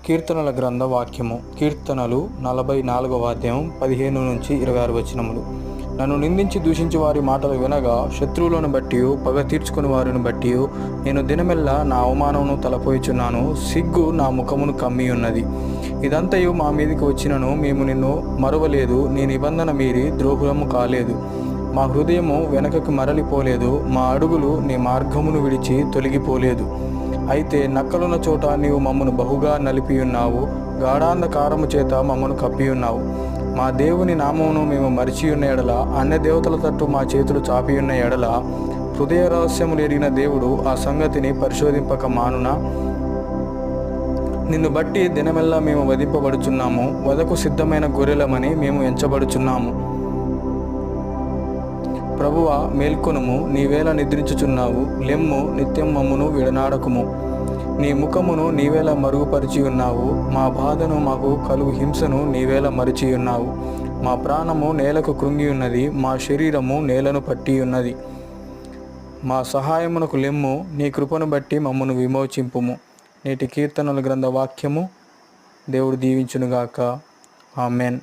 కీర్తనల గ్రంథ వాక్యము. కీర్తనలు 44వ అధ్యాయం 15 నుంచి 26 వచనములు. నన్ను నిందించి దూషించి వారి మాటలు వినగా, శత్రువులను బట్టి పగ తీర్చుకుని వారిని బట్టి నేను దినమెల్లా నా అవమానమును తలపోయిచున్నాను. సిగ్గు నా ముఖమును కమ్మి ఉన్నది. ఇదంతయు మా మీదికి వచ్చినను మేము నిన్ను మరువలేదు. నీ నిబంధన మీరి ద్రోహులము కాలేదు. మా హృదయము వెనకకు మరలిపోలేదు. మా అడుగులు నీ మార్గమును విడిచి తొలగిపోలేదు. అయితే నక్కలున్న చోట నీవు మమ్మను బహుగా నలిపియున్నావు. గాఢాంధకారము చేత మమ్మను కప్పియున్నావు. మా దేవుని నామమును మేము మరిచియున్న ఎడల, అన్య దేవతల తట్టు మా చేతులు చాపియున్న ఎడల, హృదయ రహస్యములు ఎరిగిన దేవుడు ఆ సంగతిని పరిశోధింపక మానునా? నిన్ను బట్టి దినమెల్లా మేము వధింపబడుచున్నాము. వధకు సిద్ధమైన గొర్రెలమని మేము ఎంచబడుచున్నాము. ప్రభువా, మేల్కొనుము, నీవేళ నిద్రించుచున్నావు. లెమ్ము, నిత్యం మమ్మును విడనాడకుము. నీ ముఖమును నీవేళ మరుగుపరిచి ఉన్నావు. మా బాధను, మాకు కలుగు హింసను నీవేళ మరిచి ఉన్నావు. మా ప్రాణము నేలకు కృంగి ఉన్నది. మా శరీరము నేలను పట్టి ఉన్నది. మా సహాయమునకు లెమ్ము, నీ కృపను బట్టి మమ్మను విమోచింపుము. నేటి కీర్తనల గ్రంథ వాక్యము. దేవుడు దీవించునుగాక. ఆమెన్.